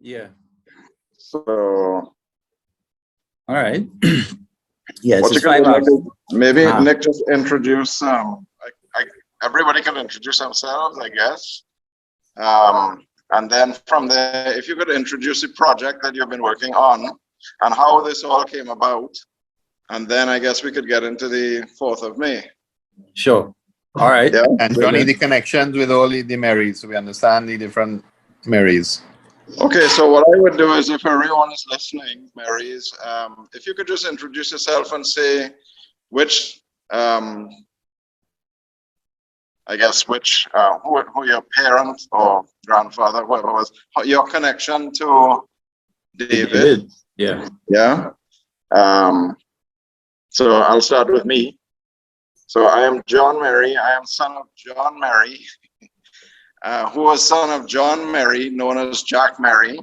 Yeah. So, all right. Yes, what you it's can 5 hours. maybe Nick just introduce. Everybody can introduce themselves, I guess. And then from there, if you could introduce the project that you've been working on and how this all came about, and then I guess we could get into the 4th of May. Sure. All right. Yeah. And Johnny, the connections with all the Marys, so we understand the different Marys. Okay, so what I would do is, if everyone is listening, Marys, if you could just introduce yourself and say which, I guess, which, who your parent or grandfather, whoever was, your connection to David. Yeah. Yeah. So I'll start with me. So I am John Mary. I am son of John Mary, who was son of John Mary, known as Jack Mary.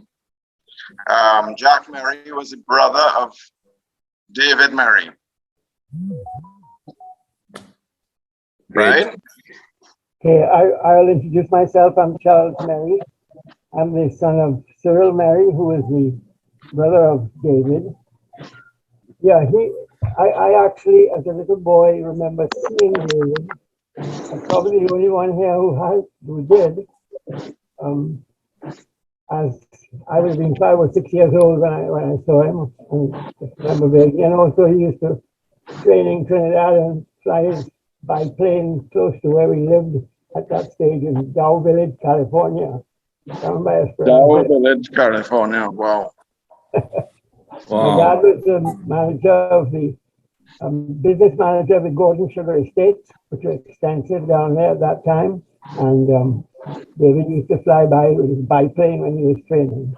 Jack Mary was the brother of David Mary. Right? Okay, I'll introduce myself. I'm Charles Mary. I'm the son of Cyril Mary, who is the brother of David. Yeah, I actually, as a little boy, remember seeing David. I'm probably the only one here who did. As I would have been 5 or 6 years old when I saw him. And just remember vaguely. And also he used to train in Trinidad and fly his biplane close to where we lived at that stage in Dow Village, California. Down by Dow Village, California. Wow. My dad was the manager of the business manager of the Golden Sugar Estates, which was extensive down there at that time. And David used to fly by with his biplane when he was training.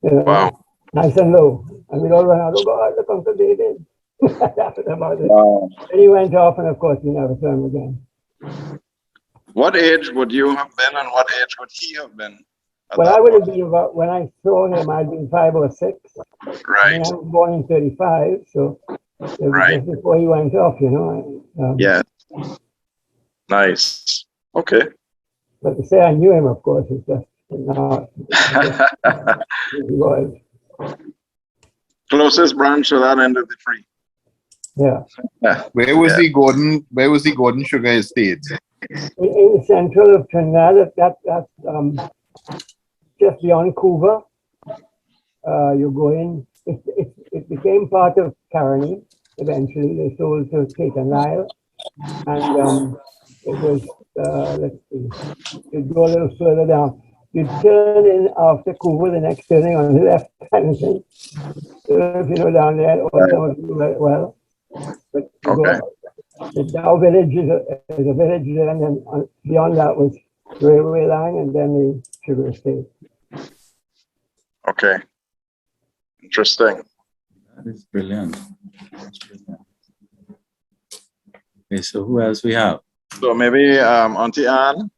Wow. Nice and low. And we'd all run out, oh God, look, Uncle David. That was about it. Wow. And he went off, and of course, we never saw him again. What age would you have been, and what age would he have been? Well, I would have been about, when I saw him, I'd been 5 or 6. Right. I was born in 35, so it was Right. just before he went off, you know. Yeah. Nice. Okay. But to say I knew him, of course, is just not. He was. Closest branch to that end of the tree. Yeah. Where was the Golden Sugar Estate? In the central of Trinidad, that's just beyond Couva. You go in. It became part of Caroni. Eventually, they sold to Kate and Lyle, and it was. Let's see. You'd go a little further down. You'd turn in after Couva, the next turning on the left hand thing. If you know down there, or some of you very well. But Okay. The Dow Village is a village there, and then beyond that was the railway line, and then the sugar estate. Okay. Interesting. That is brilliant. Okay, so who else we have? So maybe Auntie Anne,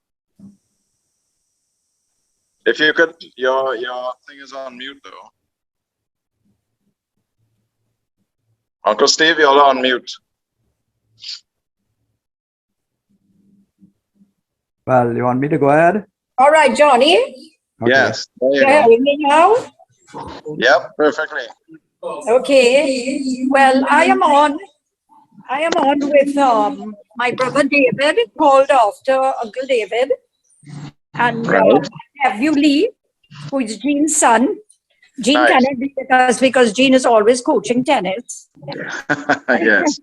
if you could, your thing is on mute though. Uncle Steve, you're on mute. Well, you want me to go ahead? All right, Johnny. Okay. Yes. There you You're go. hearing me now? Yep, perfectly. Okay. Well, I am on with my brother David, called after Uncle David, and nephew Lee, who is Jean's son. Jean Nice. cannot be with us because Jean is always coaching tennis. Yes.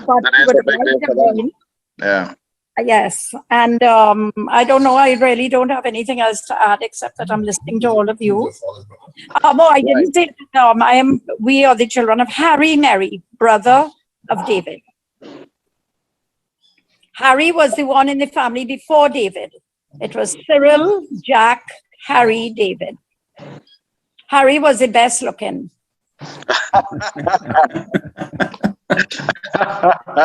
But That is a big day for them. Yeah. Yes, and I don't know. I really don't have anything else to add except that I'm listening to all of you. I didn't say that, we are the children of Harry Mary, brother of David. Harry was the one in the family before David. It was Cyril, Jack, Harry, David. Harry was the best looking.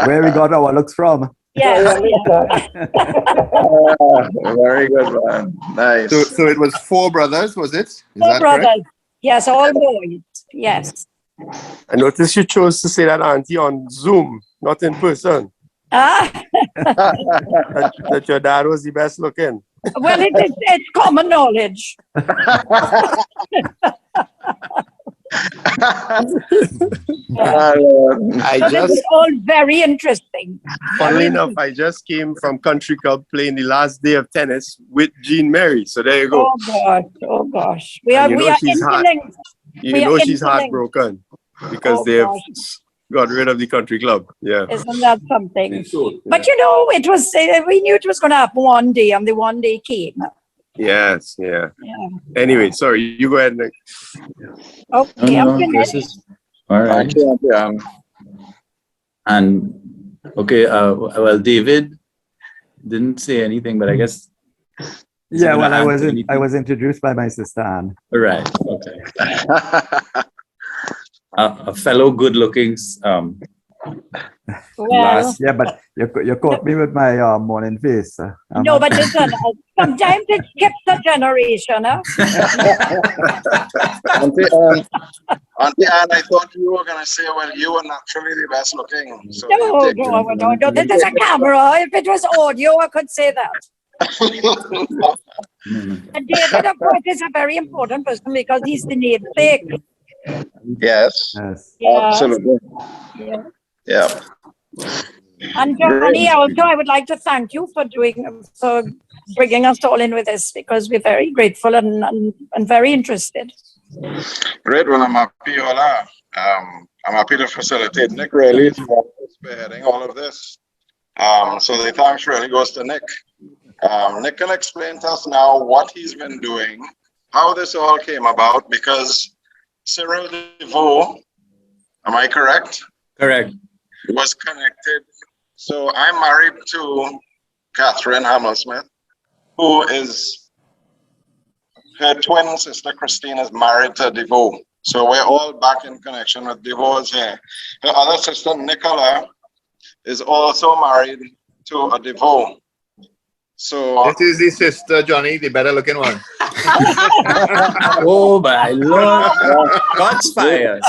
Where we got our looks from? Yes. Very good, man. Nice. So it was 4 brothers, was it? Is Four that brothers. correct? Yes, all boys. Yes. I noticed you chose to say that, Auntie, on Zoom, not in person. Ah, That your dad was the best looking. Well, it's common knowledge. I But it was just, all very interesting. funnily enough, I just came from Country Club playing the last day of tennis with Jean Mary. So there you go. Oh gosh, oh gosh. We And are you know we are she's hot. interlinked. You We are know she's interlinked. heartbroken because Oh, they've gosh. got rid of the country club. Yeah. Isn't that something? But you know, it was we knew it was going to happen one day, and the one day came. Yes. Yeah. Yeah. Anyway, sorry. You go ahead, Nick. Okay, I'm No, this finished. is all right. Thank you, Auntie Anne. And okay, well, David didn't say anything, but I guess Yeah, gonna well, I add was to I anything? was introduced by my sister Anne. all right. Okay, a fellow good-looking Well, last. Yeah, but you caught me with my morning face. no, but listen, sometimes it skips a generation, huh? Auntie Anne, I thought you were gonna say, well, you were naturally the best looking. So No, you take no, this is a camera. If it was audio, I could say that. And David, of course, is a very important person because he's the namesake. Yes, Yes. Yeah. absolutely. Yeah. Yeah. And Johnny, also, I would like to thank you for bringing us all in with this because we're very grateful and very interested. Great. Well, I'm happy, Ola. I'm happy to facilitate. Nick really is spearheading all of this. So the thanks really goes to Nick. Nick can explain to us now what he's been doing, how this all came about, because Cyril DeVoe, am I correct? Correct. Was connected. So I'm married to Catherine Hammersmith, who is her twin sister Christine is married to DeVoe. So we're all back in connection with DeVoe's here. Her other sister Nicola is also married to a DeVoe. So This is the sister, Johnny, the better looking one. Oh my Lord! Shots fired.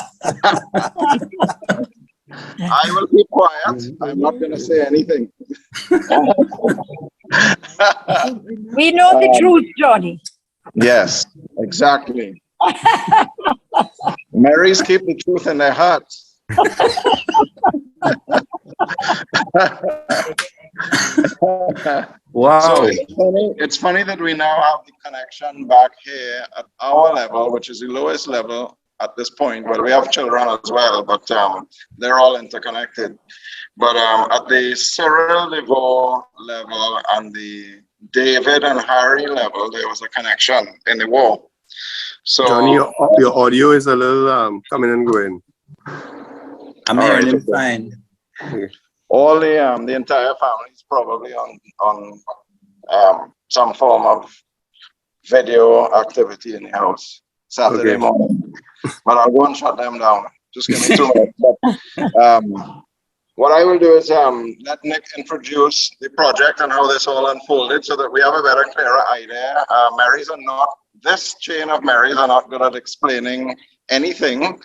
I will keep quiet. I'm not going to say anything. We know the truth, Johnny. Yes, exactly. Marys keep the truth in their hearts. Wow. So it's funny that we now have the connection back here at our level, which is the lowest level at this point. Well, we have children as well, but they're all interconnected. But at the Cyril DeVoe level and the David and Harry level, there was a connection in the war. So Johnny, your audio is a little coming and going. I'm all hearing right, him fine. all the entire family is probably on some form of video activity in the house Saturday Okay. morning. But I'll go and shut them down. Just give me 2 minutes. But, what I will do is let Nick introduce the project and how this all unfolded so that we have a better, clearer idea. Marys are not, this chain of Marys are not good at explaining anything.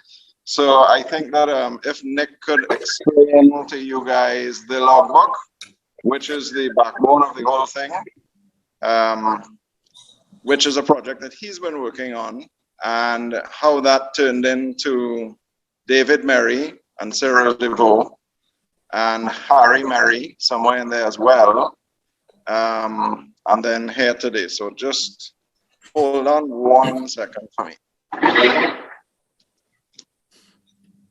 So I think that if Nick could explain to you guys the logbook, which is the backbone of the whole thing, which is a project that he's been working on, and how that turned into David Mary and Cyril DeVoe and Harry Mary somewhere in there as well, and then here today. So just hold on 1 second for me.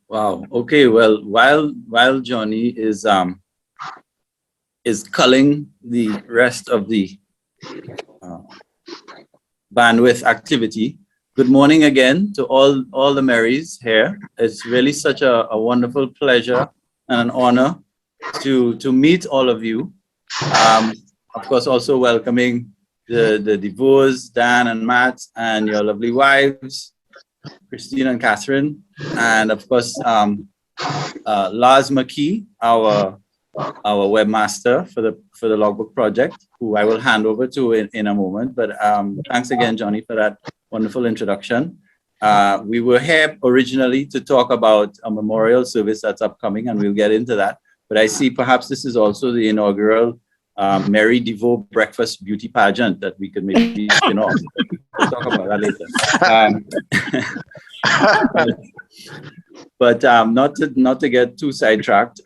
Wow. Okay. Well, while Johnny is culling the rest of the bandwidth activity, good morning again to all the Marys here. It's really such a wonderful pleasure and an honor to meet all of you. Of course, also welcoming the DeVoes, Dan and Matt, and your lovely wives, Christine and Catherine, and of course, Lars McKee, our webmaster for the logbook project, who I will hand over to in a moment. But thanks again, Johnny, for that wonderful introduction. We were here originally to talk about a memorial service that's upcoming, and we'll get into that. But I see perhaps this is also the inaugural Mary DeVoe breakfast beauty pageant that we could maybe spin off. We'll talk about that later. But not to get too sidetracked.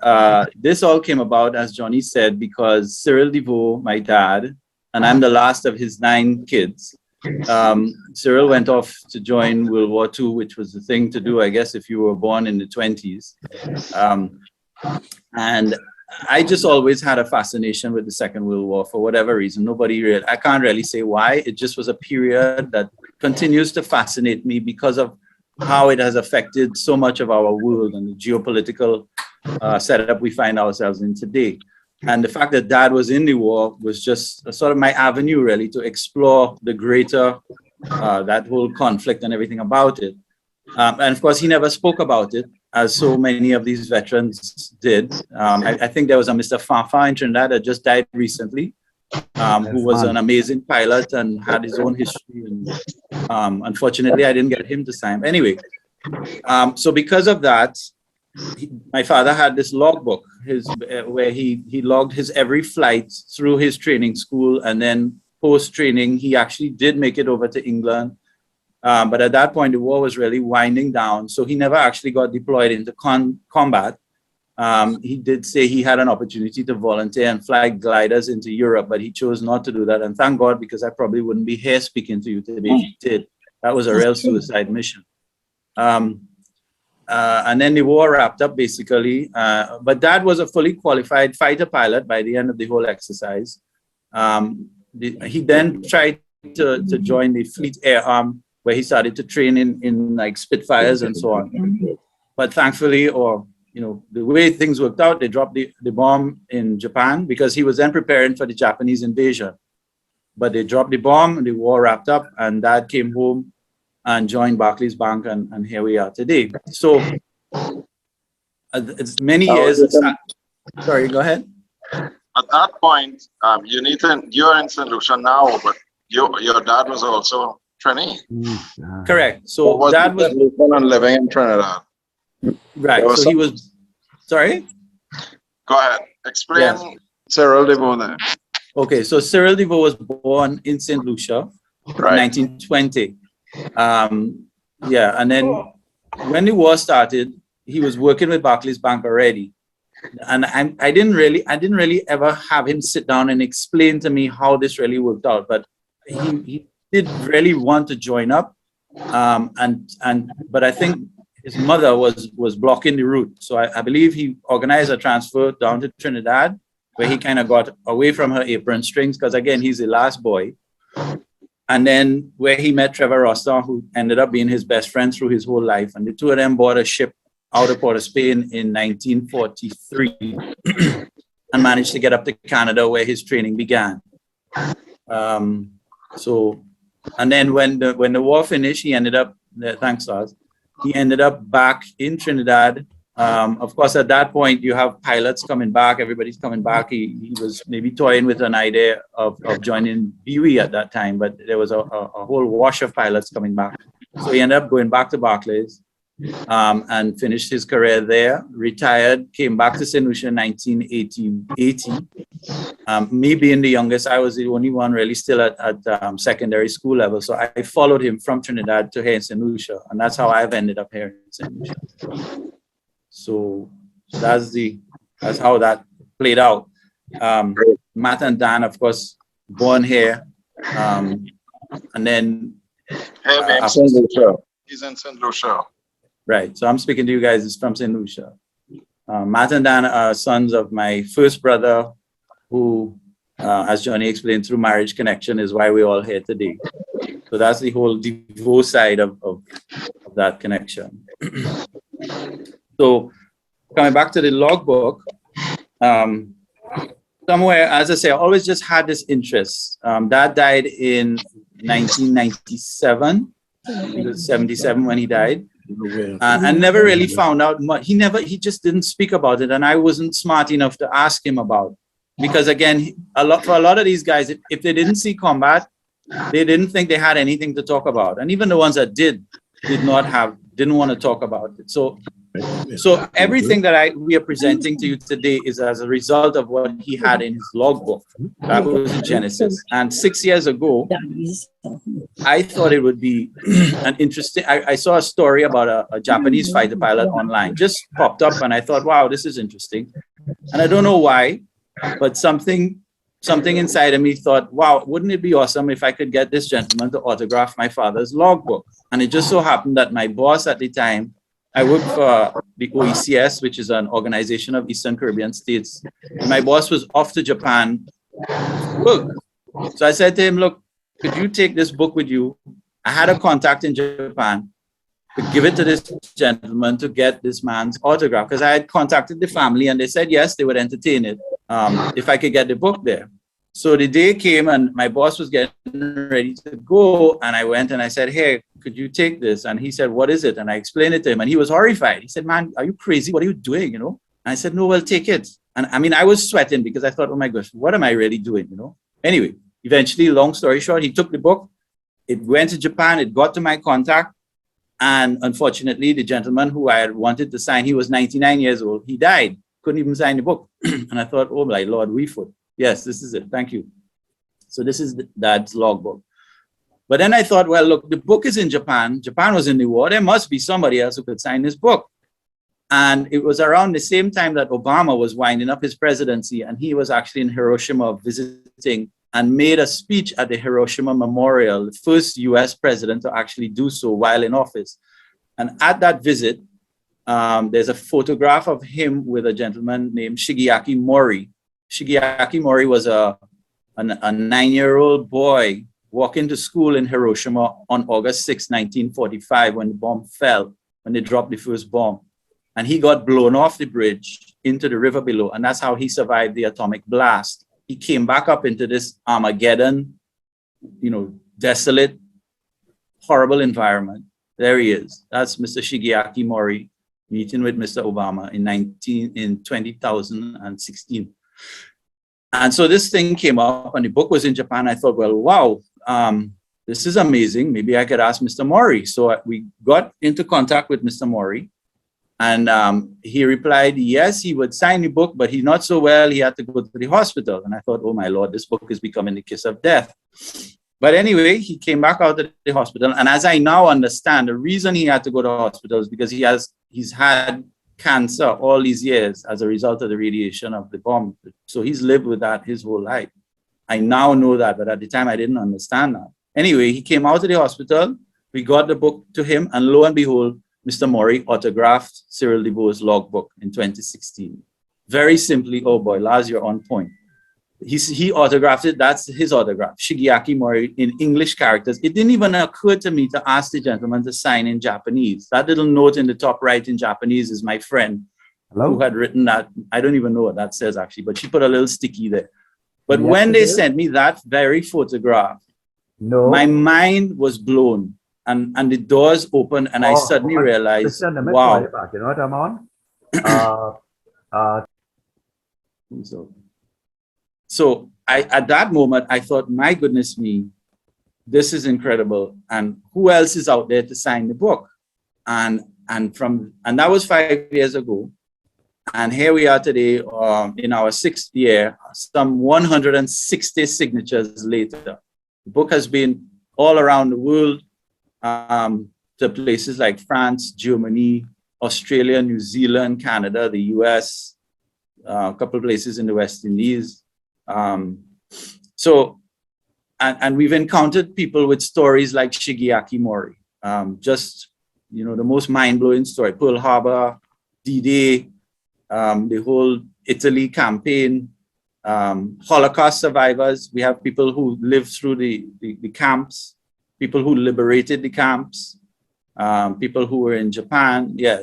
This all came about, as Johnny said, because Cyril DeVoe, my dad, and I'm the last of his 9 kids. Cyril went off to join World War II, which was the thing to do, I guess, if you were born in the 20s. And I just always had a fascination with the Second World War for whatever reason. I can't really say why. It just was a period that continues to fascinate me because of how it has affected so much of our world and the geopolitical setup we find ourselves in today. And the fact that Dad was in the war was just sort of my avenue, really, to explore the greater, that whole conflict and everything about it. And of course, he never spoke about it, as so many of these veterans did. I think there was a Mr. Fafa in Trinidad that just died recently, who was an amazing pilot and had his own history. And unfortunately, I didn't get him to sign. Anyway, so because of that, my father had this logbook, where he logged his every flight through his training school, and then post-training, he actually did make it over to England. But at that point, the war was really winding down, so he never actually got deployed into combat. He did say he had an opportunity to volunteer and fly gliders into Europe, but he chose not to do that. And thank God, because I probably wouldn't be here speaking to you today if he did. That was a real suicide mission. And then the war wrapped up, basically. But Dad was a fully qualified fighter pilot by the end of the whole exercise. He then tried to join the Fleet Air Arm, where he started to train in like Spitfires and so on. But thankfully, or the way things worked out, they dropped the bomb in Japan because he was then preparing for the Japanese invasion. But they dropped the bomb, and the war wrapped up, and Dad came home and joined Barclays Bank, and here we are today. So it's many years. Sorry, go ahead. At that point, you're in St. Lucia now, but your dad was also trainee. Correct. So Dad was living in Trinidad. Right. So he was. Sorry. Go ahead. Explain. Yes. Cyril DeVoe there. Okay. So Cyril DeVoe was born in St. Lucia, Right. 1920. And then when the war started, he was working with Barclays Bank already, and I didn't really ever have him sit down and explain to me how this really worked out. But he did really want to join up, but I think his mother was blocking the route. So I believe he organized a transfer down to Trinidad, where he kind of got away from her apron strings, because again, he's the last boy. And then where he met Trevor Roston, who ended up being his best friend through his whole life. And the two of them bought a ship out of Port of Spain in 1943 and managed to get up to Canada, where his training began. And then when the war finished, he ended up, thanks Lars, he ended up back in Trinidad. Of course, at that point, you have pilots coming back, everybody's coming back. He was maybe toying with an idea of joining BUE at that time, but there was a whole wash of pilots coming back. So he ended up going back to Barclays and finished his career there, retired, came back to St. Lucia in 1980. Me being the youngest, I was the only one really still at secondary school level. So I followed him from Trinidad to here in St. Lucia, and that's how I've ended up here in St. Lucia. So that's how that played out. Matt and Dan, of course, born here, and then He's in St. Lucia. Right. So I'm speaking to you guys from St. Lucia. Matt and Dan are sons of my first brother, who, as Johnny explained, through marriage connection is why we're all here today. So that's the whole DeVoe side of that connection. So coming back to the logbook, somewhere, as I say, I always just had this interest. Dad died in 1997. He was 77 when he died. I never really found out much. He just didn't speak about it, and I wasn't smart enough to ask him about it. Because again, for a lot of these guys, if they didn't see combat, they didn't think they had anything to talk about. And even the ones that didn't want to talk about it. So So everything that we are presenting to you today is as a result of what he had in his logbook. That was the genesis. And 6 years ago, I thought it would be an interesting, I saw a story about a Japanese fighter pilot online, just popped up, and I thought, wow, this is interesting. And I don't know why, but something inside of me thought, wow, wouldn't it be awesome if I could get this gentleman to autograph my father's logbook? And it just so happened that my boss at the time, I worked for the OECS, which is an organization of Eastern Caribbean states. And my boss was off to Japan to work. So I said to him, look, could you take this book with you? I had a contact in Japan to give it to this gentleman to get this man's autograph, because I had contacted the family and they said, yes, they would entertain it if I could get the book there. So the day came and my boss was getting ready to go, and I went and I said, hey, could you take this? And he said, what is it? And I explained it to him and he was horrified. He said, man, are you crazy? What are you doing? You know? And I said, no, well, take it. And I mean, I was sweating because I thought, oh my gosh, what am I really doing? You know? Anyway, eventually, long story short, he took the book. It went to Japan. It got to my contact. And unfortunately, the gentleman who I had wanted to sign, he was 99 years old. He died. Couldn't even sign the book. And I thought, oh my Lord, we foot. Yes, this is it. Thank you. So this is Dad's logbook. But then I thought, well, look, the book is in Japan. Japan was in the war. There must be somebody else who could sign this book. And it was around the same time that Obama was winding up his presidency, and he was actually in Hiroshima visiting and made a speech at the Hiroshima Memorial, the first US president to actually do so while in office. And at that visit, there's a photograph of him with a gentleman named Shigeaki Mori. Shigeaki Mori was a 9-year-old boy walking to school in Hiroshima on August 6, 1945, when the bomb fell, when they dropped the first bomb. And he got blown off the bridge into the river below. And that's how he survived the atomic blast. He came back up into this Armageddon, you know, desolate, horrible environment. There he is. That's Mr. Shigeaki Mori meeting with Mr. Obama in 2016. And so this thing came up and the book was in Japan. I thought, well, wow, this is amazing. Maybe I could ask Mr. Mori. So we got into contact with Mr. Mori, and he replied, yes, he would sign the book, but he's not so well. He had to go to the hospital. And I thought, oh my Lord, this book is becoming the kiss of death. But anyway, he came back out of the hospital. And as I now understand, the reason he had to go to the hospital is because he's had cancer all these years as a result of the radiation of the bomb. So he's lived with that his whole life. I now know that, but at the time I didn't understand that. Anyway, he came out of the hospital. We got the book to him, and lo and behold, Mr. Mori autographed Cyril DeVoe's logbook in 2016. Very simply, oh boy, Lars, you're on point. He autographed it. That's his autograph, Shigeaki Mori, in English characters. It didn't even occur to me to ask the gentleman to sign in Japanese. That little note in the top right in Japanese is my friend who had written that. I don't even know what that says actually, but she put a little sticky there. But when they sent me that very photograph, my mind was blown, and the doors opened, and I suddenly realized, wow. You know what I'm on? So at that moment, I thought, my goodness me, this is incredible. And who else is out there to sign the book? And that was 5 years ago. And here we are today in our 6th year, some 160 signatures later. The book has been all around the world, to places like France, Germany, Australia, New Zealand, Canada, the US, a couple of places in the West Indies. So we've encountered people with stories like Shigeaki Mori, just, you know, the most mind-blowing story, Pearl Harbor, D-Day, the whole Italy campaign, Holocaust survivors. We have people who lived through the camps, people who liberated the camps, people who were in Japan. Yeah.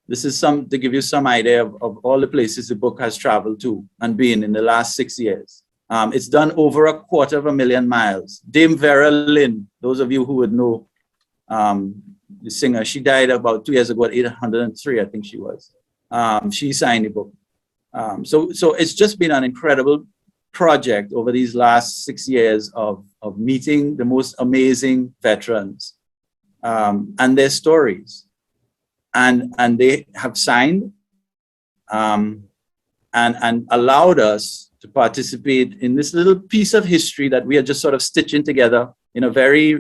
This is to give you some idea of all the places the book has traveled to and been in the last 6 years. It's done over 250,000 miles. Dame Vera Lynn, those of you who would know the singer, she died about 2 years ago at 803, I think she was. She signed the book. So it's just been an incredible project over these last 6 years of meeting the most amazing veterans and their stories. and they have signed and allowed us to participate in this little piece of history that we are just sort of stitching together in a very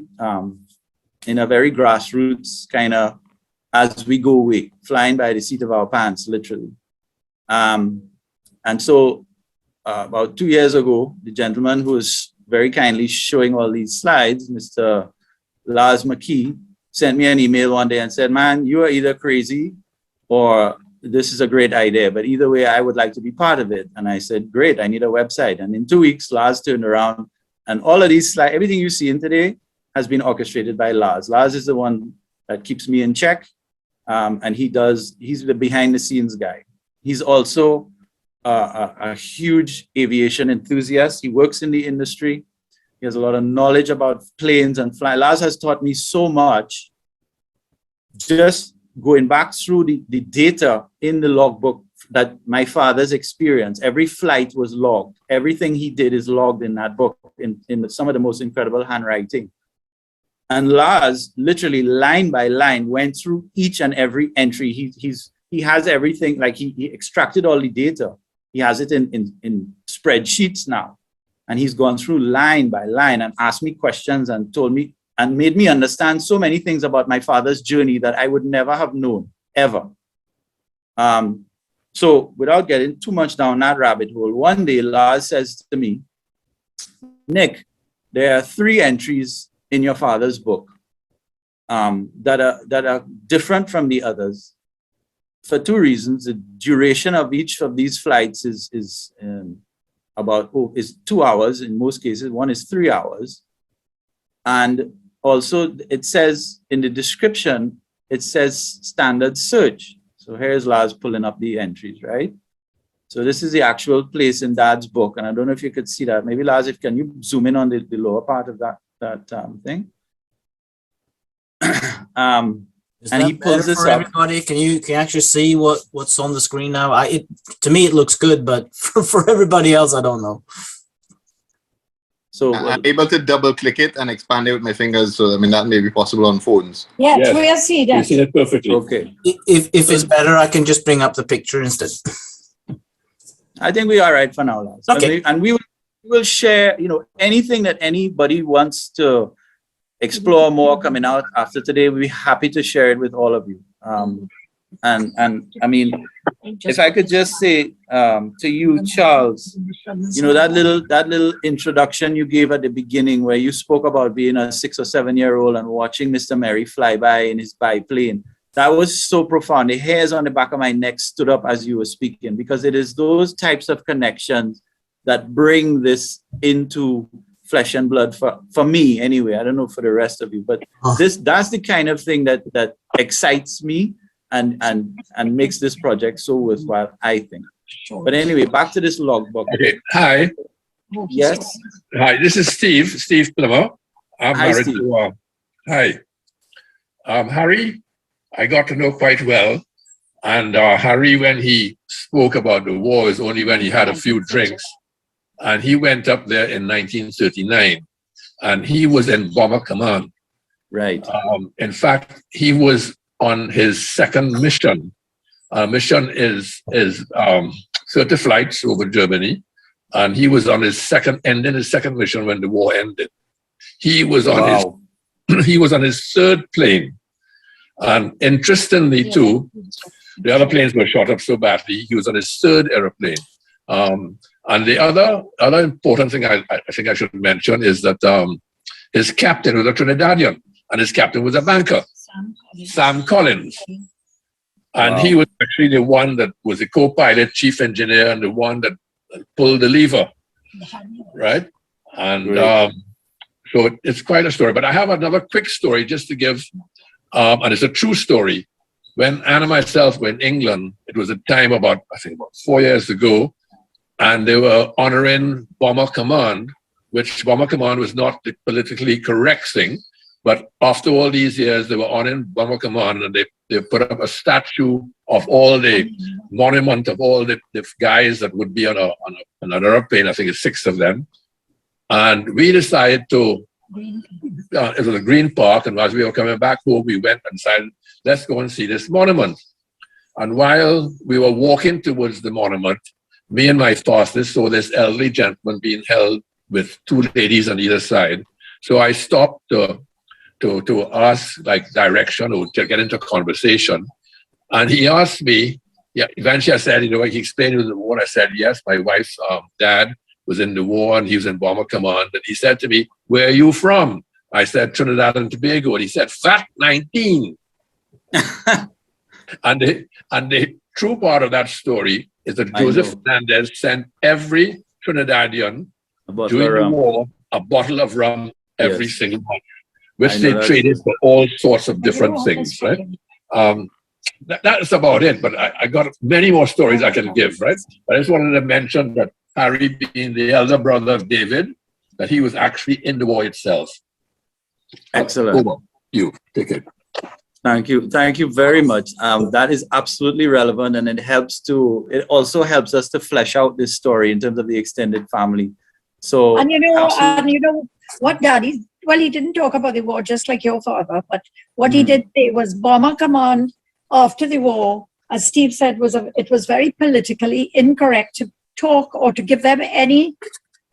grassroots kind of as we go away, flying by the seat of our pants, literally. And so about 2 years ago, the gentleman who was very kindly showing all these slides, Mr. Lars McKee, sent me an email one day and said, man, you are either crazy or this is a great idea, but either way, I would like to be part of it. And I said, great, I need a website. And in 2 weeks, Lars turned around and all of these slides, everything you see in today has been orchestrated by Lars. Lars is the one that keeps me in check. And he's the behind the scenes guy. He's also a huge aviation enthusiast. He works in the industry. He has a lot of knowledge about planes and flying. Lars has taught me so much. Just going back through the data in the logbook that my father's experience, every flight was logged. Everything he did is logged in that book in some of the most incredible handwriting. And Lars literally line by line went through each and every entry. He has everything, like he extracted all the data. He has it in spreadsheets now. And he's gone through line by line and asked me questions and told me and made me understand so many things about my father's journey that I would never have known, ever. So without getting too much down that rabbit hole, one day Lars says to me, Nick, there are 3 entries in your father's book that are different from the others for 2 reasons. The duration of each of these flights is 2 hours in most cases. One is 3 hours. And also it says in the description, it says standard search. So here's Lars pulling up the entries, right? So this is the actual place in Dad's book. And I don't know if you could see that. Maybe Lars, can you zoom in on the lower part of that thing? And he pulls this up. Everybody, can you actually see what's on the screen now? To me it looks good, but for everybody else, I don't know. So I'm able to double click it and expand it with my fingers. So I mean that may be possible on phones. Yes, Yes. we'll see You that. see it perfectly. okay. If it's better, I can just bring up the picture instead. I think we are all right for now, Lars. Okay. And we will share, anything that anybody wants to explore more coming out after today. We'll be happy to share it with all of you. And I mean, if I could just say to you, Charles, that little introduction you gave at the beginning where you spoke about being a 6 or 7 year old and watching Mr. Merry fly by in his biplane. That was so profound. The hairs on the back of my neck stood up as you were speaking, because it is those types of connections that bring this into flesh and blood for me anyway. I don't know for the rest of you, but that's the kind of thing that excites me and makes this project so worthwhile, I think. But anyway, back to this logbook. Okay. Hi. Yes. Hi. This is Steve Plummer. I'm Hi, married Steve. to hi. Harry, I got to know quite well. And Harry, when he spoke about the war, is only when he had a few drinks. And he went up there in 1939. And he was in Bomber Command. Right. In fact, he was on his second mission. Mission is 30 flights over Germany. And he was on his ending his second mission when the war ended. He was on he was on his 3rd plane. And interestingly too, the other planes were shot up so badly, he was on his 3rd aeroplane. And the other important thing I think I should mention is that his captain was a Trinidadian, and his captain was a banker, Sam Collins. And he was actually the one that was the co-pilot, chief engineer, and the one that pulled the lever, right? And so it's quite a story. But I have another quick story just to give, and it's a true story. When Anna and myself were in England, it was a time about 4 years ago, and they were honoring Bomber Command, which Bomber Command was not the politically correct thing. But after all these years, they were honoring Bomber Command, and they put up a statue of all the monument of all the guys that would be on an airplane. I think it's 6 of them. And we decided to, it was a green park, and as we were coming back home, we went and decided let's go and see this monument. And while we were walking towards the monument, me and my fastest saw this elderly gentleman being held with two ladies on either side. So I stopped to ask like direction or to get into conversation. And he asked me, yeah, eventually I said, he explained to the war. I said, yes, my wife's dad was in the war and he was in Bomber Command. And he said to me, where are you from? I said, Trinidad and Tobago. And he said, fact 19. and the true part of that story is that Joseph Fernandez sent every Trinidadian during the war a bottle of rum every single month, which they traded for all sorts of different things, right? That's about it, but I got many more stories I can give, right? But I just wanted to mention that Harry, being the elder brother of David, that he was actually in the war itself. Excellent. You take it. Thank you. Thank you very much. That is absolutely relevant, and it also helps us to flesh out this story in terms of the extended family. So, and you know what, Daddy? Well, he didn't talk about the war just like your father, but what he did say was Bomber Command after the war, as Steve said, it was very politically incorrect to talk or to give them any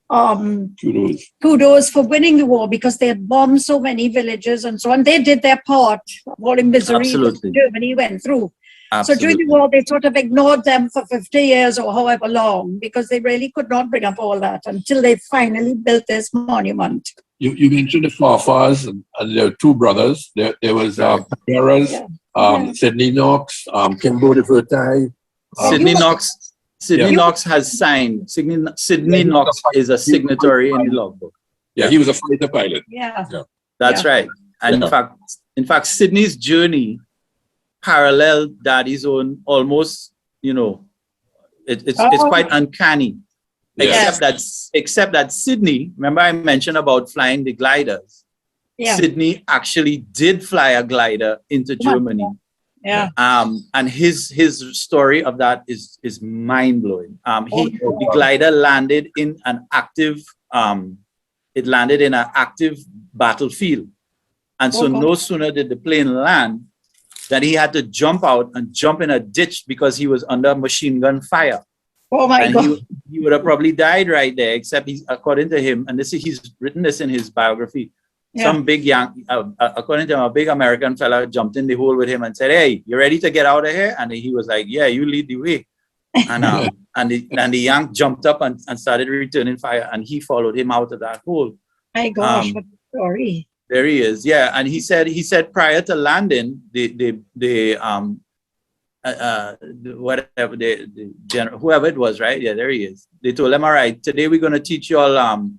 kudos for winning the war, because they had bombed so many villages and so on. They did their part of all the misery that Germany went through. Absolutely. So during the war, they sort of ignored them for 50 years or however long, because they really could not bring up all that until they finally built this monument. You mentioned the Farfars, and there were two brothers. There was Pateras, Sidney Knox, Kimbo de Vertai. Sidney Knox has signed. Sidney Knox is a signatory in the logbook. Yeah, he was a fighter pilot. Yeah. That's right. And in fact, Sidney's journey paralleled Daddy's own almost, it's quite uncanny. Except that Sidney, remember I mentioned about flying the gliders. Yeah. Sidney actually did fly a glider into Germany. Yeah. And his story of that is mind blowing. The glider landed in an active battlefield. And so no sooner did the plane land than he had to jump out and jump in a ditch because he was under machine gun fire. Oh my God. He would have probably died right there, except according to him, and he's written this in his biography. Yeah. Some big according to him, a big American fella jumped in the hole with him and said, "Hey, you ready to get out of here?" And he was like, "Yeah, you lead the way." And the Yank jumped up and started returning fire, and he followed him out of that hole. My gosh, what a story! There he is, yeah. And he said prior to landing, whoever it was, right? Yeah, there he is. They told him, all right, today we're going to teach you all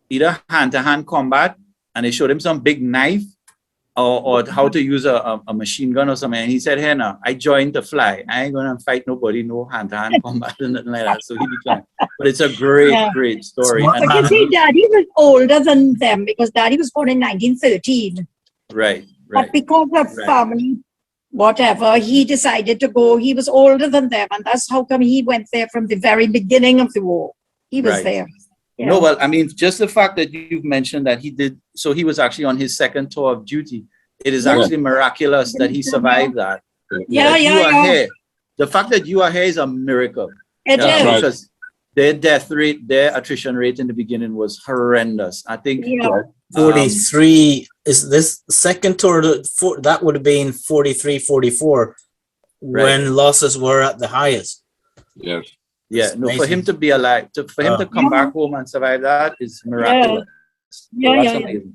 either hand-to-hand combat, and they showed him some big knife or how to use a machine gun or something. And he said, hey, no, I joined to fly. I ain't going to fight nobody, no hand-to-hand combat and nothing like that. So he declined. But it's a great story. But you see, Daddy was older than them because Daddy was born in 1913. Right. But because of family, whatever, he decided to go. He was older than them, and that's how come he went there from the very beginning of the war. He was there. Yeah. No, well, I mean, just the fact that you've mentioned that he did, so he was actually on his second tour of duty. It is actually miraculous that he survived that. Yeah. The fact that you are here is a miracle. It is. Because their death rate, their attrition rate in the beginning was horrendous. I think 43 is this second tour. That would have been 43, 44 when losses were at the highest. Yes. Yeah, no, for him to be alive, for him to come back home and survive that is miraculous. Amazing.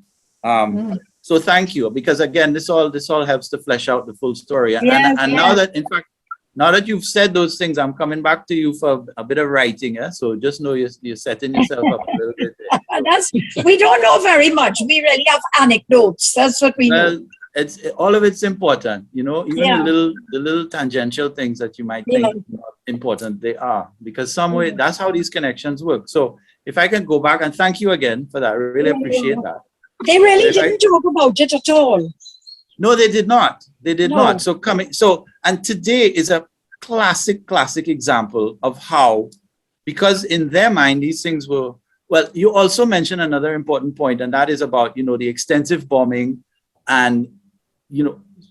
So thank you, because again, this all helps to flesh out the full story. And now that, in fact, now that you've said those things, I'm coming back to you for a bit of writing. So just know you're setting yourself up a little bit there. We don't know very much. We really have anecdotes. That's what we know. All of it's important, even the little tangential things that you might think not important, they are, because some way that's how these connections work. So if I can go back and thank you again for that, I really appreciate that. They really didn't talk about it at all. No, they did not. They did not. And today is a classic example of how, because in their mind, these things were, well, you also mentioned another important point, and that is about, the extensive bombing and,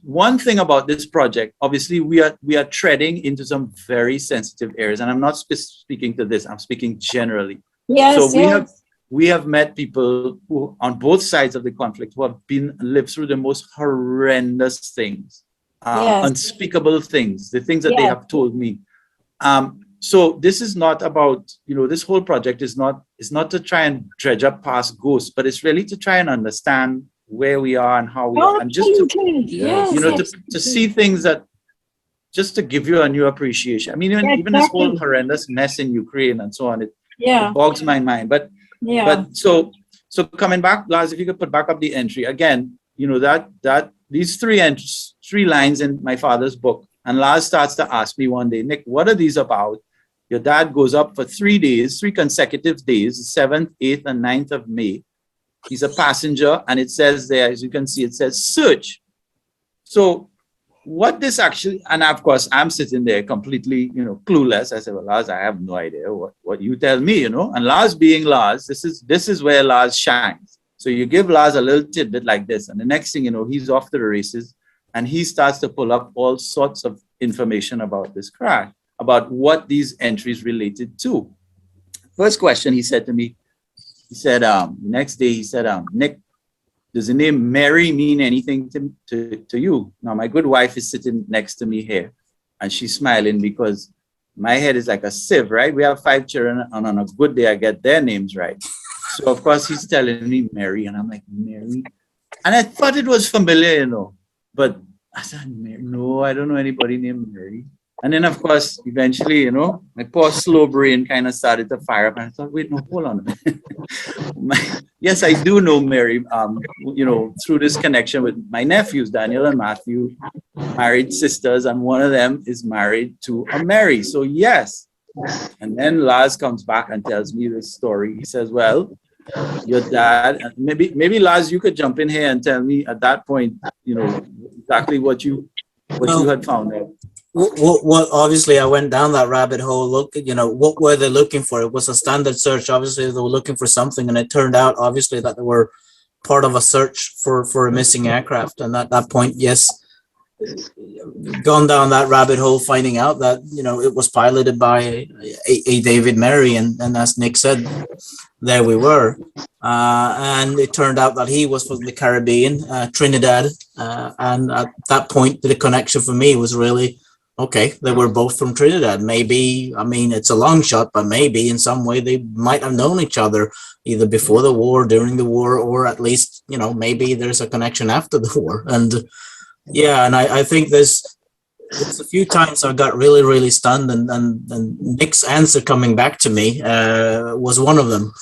one thing about this project, obviously we are treading into some very sensitive areas, and I'm not speaking to this, I'm speaking generally. Yes, So yes. we have met people who on both sides of the conflict who have lived through the most horrendous things, Yes. unspeakable things, the things that they Yes. have told me. So this is not about, this whole project is not to try and dredge up past ghosts, but it's really to try and understand where we are and how we are, and just to, Yes, yes. to see things that, just to give you a new appreciation. I mean, even this whole horrendous mess in Ukraine and so on, it bogs my mind. But so coming back, Lars, if you could put back up the entry again, that these three lines in my father's book, and Lars starts to ask me one day, Nick, what are these about? Your dad goes up for 3 days, 3 consecutive days, 7th, 8th, and 9th of May. He's a passenger, and it says there, as you can see, it says search. So what this actually, and of course, I'm sitting there completely, clueless. I said, well, Lars, I have no idea what you tell me, And Lars being Lars, this is where Lars shines. So you give Lars a little tidbit like this, and the next thing you know, he's off to the races, and he starts to pull up all sorts of information about this crash, about what these entries related to. First question he said to me, he said, next day, he said, Nick, does the name Mary mean anything to you? Now, my good wife is sitting next to me here, and she's smiling because my head is like a sieve, right? We have 5 children, and on a good day, I get their names right. So, of course, he's telling me Mary, and I'm like, Mary? And I thought it was familiar, but I said, Mary? No, I don't know anybody named Mary. And then, of course, eventually, my poor slow brain kind of started to fire up. And I thought, wait, no, hold on a minute. Yes, I do know Mary, through this connection with my nephews, Daniel and Matthew, married sisters, and one of them is married to a Mary. So, yes. And then Lars comes back and tells me this story. He says, well, your dad, maybe Lars, you could jump in here and tell me at that point, exactly what you had found out. Well, obviously, I went down that rabbit hole. Look, what were they looking for? It was a standard search. Obviously, they were looking for something, and it turned out, obviously, that they were part of a search for a missing aircraft. And at that point, yes, gone down that rabbit hole, finding out that it was piloted by a David Mary, and as Nick said, there we were, and it turned out that he was from the Caribbean, Trinidad, and at that point, the connection for me was really, okay, they were both from Trinidad. Maybe, I mean, it's a long shot, but maybe in some way they might have known each other either before the war, during the war, or at least, maybe there's a connection after the war. And yeah, and I think there's a few times I got really, really stunned, and Nick's answer coming back to me was one of them.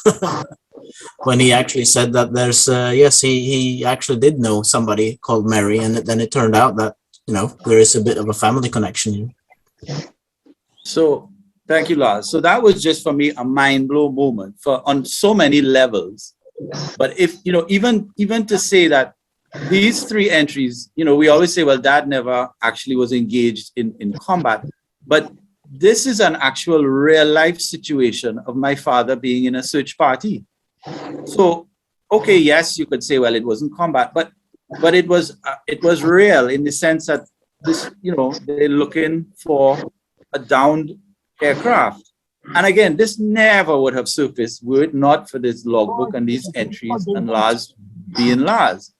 When he actually said that there's, yes, he actually did know somebody called Mary, and then it turned out that, there is a bit of a family connection here. So thank you, Lars. So that was just for me a mind blow moment on so many levels. But if, even to say that these 3 entries, we always say, well, Dad never actually was engaged in combat, but this is an actual real life situation of my father being in a search party. So, okay, yes, you could say, well, it wasn't combat, but it was real in the sense that this, they're looking for a downed aircraft. And again, this never would have surfaced were it not for this logbook and these entries and Lars being Lars.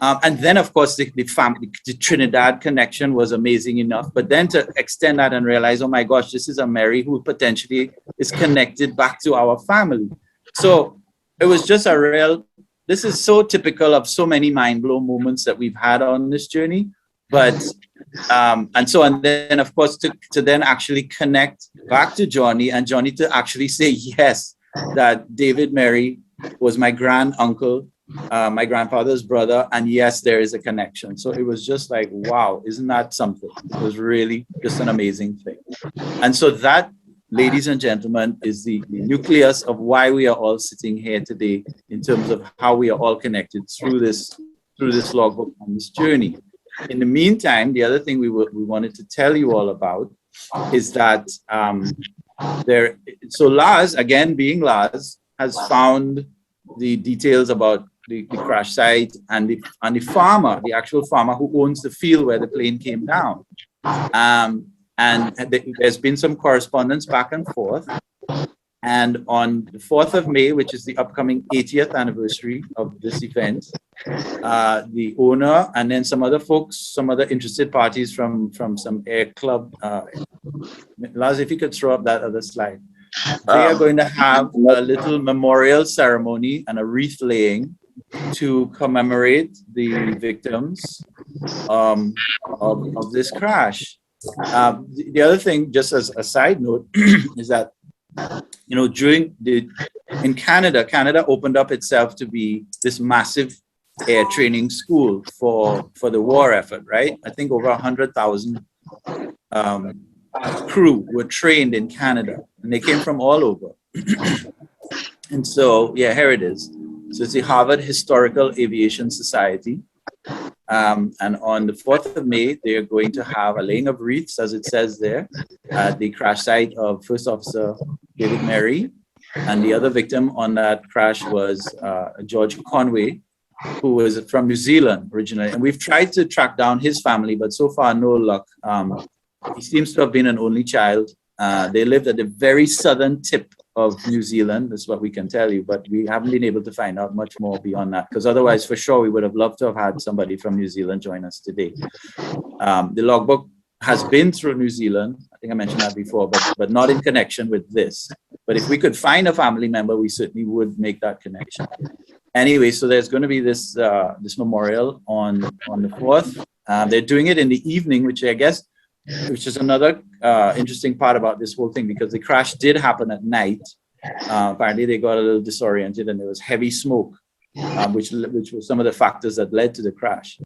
And then, of course, the Trinidad connection was amazing enough. But then to extend that and realize, oh my gosh, this is a Mary who potentially is connected back to our family. So it was just a real, this is so typical of so many mind-blown moments that we've had on this journey. But, and then, of course, to then actually connect back to Johnny, and Johnny to actually say, yes, that David Mary was my granduncle, my grandfather's brother, and yes, there is a connection. So it was just like, wow, isn't that something? It was really just an amazing thing. And so that, ladies and gentlemen, is the nucleus of why we are all sitting here today in terms of how we are all connected through this logbook on this journey. In the meantime, the other thing we wanted to tell you all about is that so Lars, again being Lars, has found the details about the crash site and the farmer, the actual farmer who owns the field where the plane came down. And there's been some correspondence back and forth. And on the 4th of May, which is the upcoming 80th anniversary of this event, the owner and then some other folks, some other interested parties from some air club, Lars, if you could throw up that other slide. They are going to have a little memorial ceremony and a wreath laying to commemorate the victims of this crash. The other thing, just as a side note, is that, you know, in Canada opened up itself to be this massive air training school for the war effort, right? I think over 100,000 crew were trained in Canada, and they came from all over. And so, yeah, here it is. So it's the Harvard Historical Aviation Society. And on the 4th of May, they are going to have a laying of wreaths, as it says there, at the crash site of First Officer David Merry. And the other victim on that crash was George Conway, who was from New Zealand originally. And we've tried to track down his family, but so far, no luck. He seems to have been an only child. They lived at the very southern tip of New Zealand, is what we can tell you, but we haven't been able to find out much more beyond that, because otherwise, for sure, we would have loved to have had somebody from New Zealand join us today. The logbook has been through New Zealand. I think I mentioned that before, but not in connection with this. But if we could find a family member, we certainly would make that connection. Anyway, so there's going to be this this memorial on the 4th. They're doing it in the evening, which is another interesting part about this whole thing, because the crash did happen at night. Apparently they got a little disoriented and there was heavy smoke, which was some of the factors that led to the crash.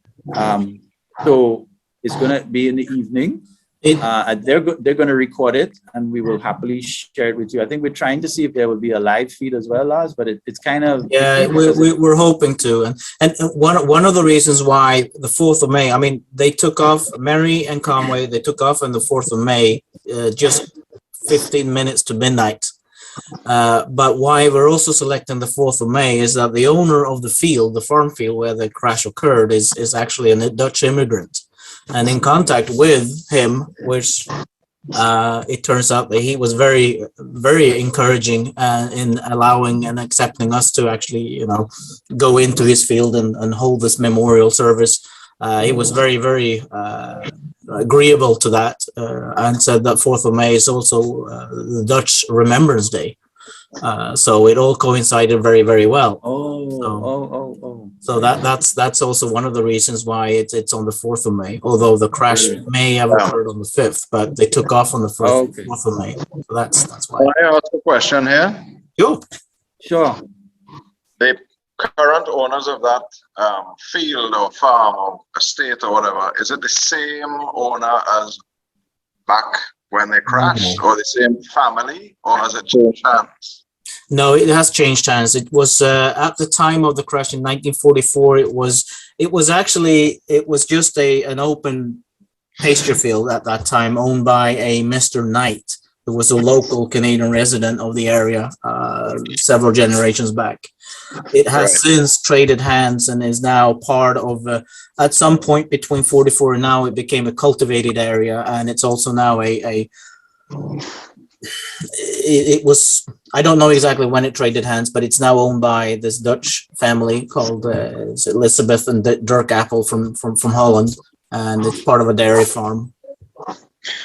So it's going to be in the evening. They're going to record it, and we will happily share it with you. I think we're trying to see if there will be a live feed as well, Lars, but it's kind of... Yeah, we're hoping to. And one of the reasons why the 4th of May, I mean, they took off, Merry and Conway, they took off on the 4th of May, just 15 minutes to midnight. But why we're also selecting the 4th of May is that the owner of the field, the farm field where the crash occurred, is actually a Dutch immigrant. And in contact with him, which it turns out that he was very, very encouraging in allowing and accepting us to actually, you know, go into his field and hold this memorial service. He was very, very agreeable to that, and said that 4th of May is also the Dutch Remembrance Day. So it all coincided very, very well. So that's also one of the reasons why it's on the 4th of May, although the crash may have occurred on the 5th, but they took off on the 4th of May. So that's why. Can I ask a question here? Sure. The current owners of that field or farm or estate or whatever, is it the same owner as back when they crashed, or the same family, or has it changed hands? No, it has changed hands. It was at the time of the crash in 1944. It was just an open pasture field at that time, owned by a Mr. Knight, who was a local Canadian resident of the area several generations back. It has since traded hands and is now part of, at some point between 44 and now, it became a cultivated area, and it's also now it was, I don't know exactly when it traded hands, but it's now owned by this Dutch family called Elizabeth and Dirk Appel from Holland, and it's part of a dairy farm.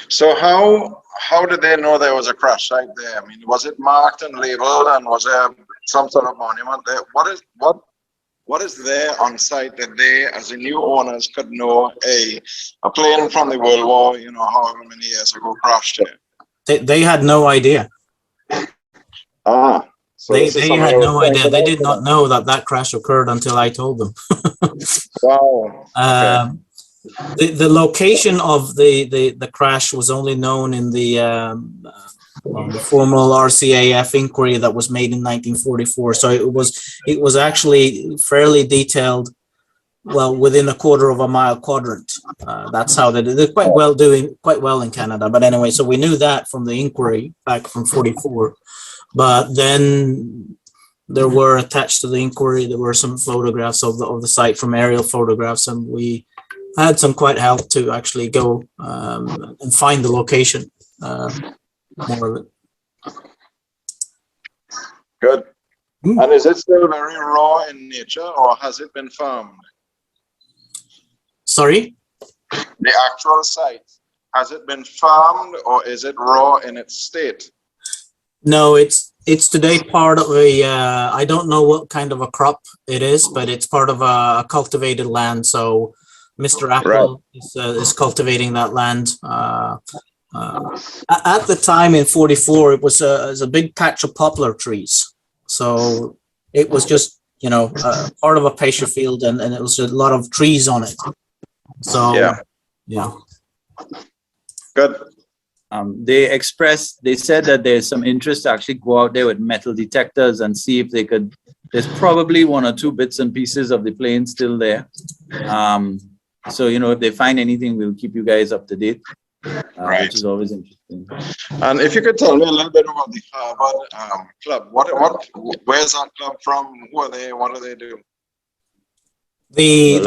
So how did they know there was a crash site there? I mean, was it marked and labeled, and was there some sort of monument there? What is there on site that they, as the new owners, could know a plane from the World War, you know, however many years ago crashed there? They had no idea. So they had no idea. They did not know that crash occurred until I told them. Wow. The location of the crash was only known in the formal RCAF inquiry that was made in 1944. So it was actually fairly detailed. Well, within a quarter of a mile quadrant. That's how they did. They're doing quite well in Canada. But anyway, so we knew that from the inquiry back from 44. But then there were attached to the inquiry, there were some photographs of the site from aerial photographs, and we had some quite help to actually go and find the location, more of it. Good. Hmm. And is it still very raw in nature, or has it been farmed? Sorry? The actual site, has it been farmed, or is it raw in its state? No, it's today part of a, I don't know what kind of a crop it is, but it's part of a cultivated land. So Mr. Apple is cultivating that land. At the time in 44, it was a big patch of poplar trees. So it was just, you know, part of a pasture field, and it was a lot of trees on it. So, yeah. Good. They said that there's some interest to actually go out there with metal detectors and see if they could, there's probably 1 or 2 bits and pieces of the plane still there. So, you know, if they find anything, we'll keep you guys up to date, which is always interesting. And if you could tell me a little bit about the Harvard club, where's that club from? Who are they? What do they do? The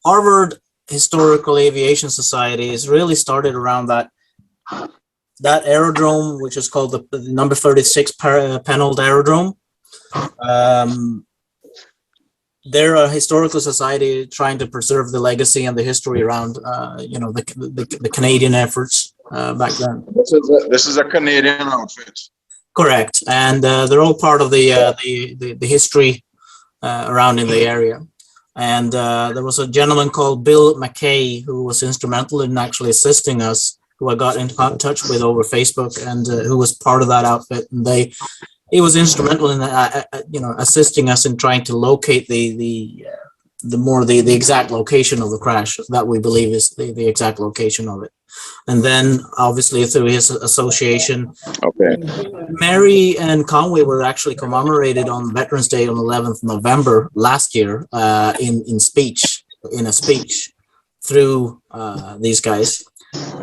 Harvard Historical Aviation Society is really started around that aerodrome, which is called the number 36 Penhold aerodrome. They're a historical society trying to preserve the legacy and the history around, you know, the Canadian efforts back then. This is a Canadian outfit. Correct, and they're all part of the history around in the area. And there was a gentleman called Bill McKay who was instrumental in actually assisting us, who I got in touch with over Facebook, and who was part of that outfit. And he was instrumental in you know, assisting us in trying to locate the exact location of the crash that we believe is the exact location of it. And then obviously through his association, Mary and Conway were actually commemorated on Veterans Day on 11th November last year in a speech through these guys.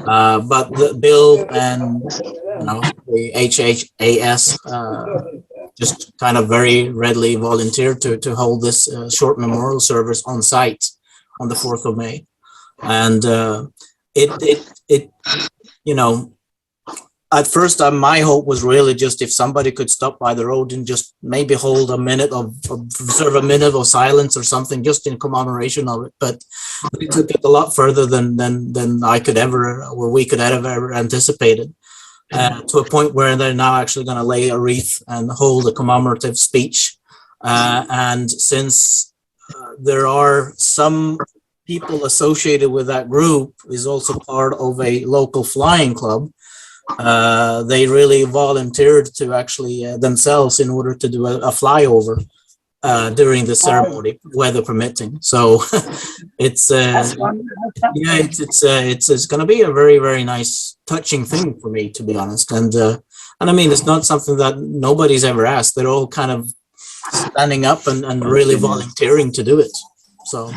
But Bill and, you know, the HHAS just kind of very readily volunteered to hold this short memorial service on site on the 4th of May. And it you know, at first my hope was really just if somebody could stop by the road and just maybe hold a minute observe a minute of silence or something just in commemoration of it. But we took it a lot further than I could ever, or we could have ever anticipated, to a point where they're now actually going to lay a wreath and hold a commemorative speech. And since there are some people associated with that group is also part of a local flying club, they really volunteered to actually themselves in order to do a flyover during the ceremony, weather permitting. So it's it's going to be a very, very nice, touching thing for me, to be honest. And I mean, it's not something that nobody's ever asked. They're all kind of standing up and really volunteering to do it. So.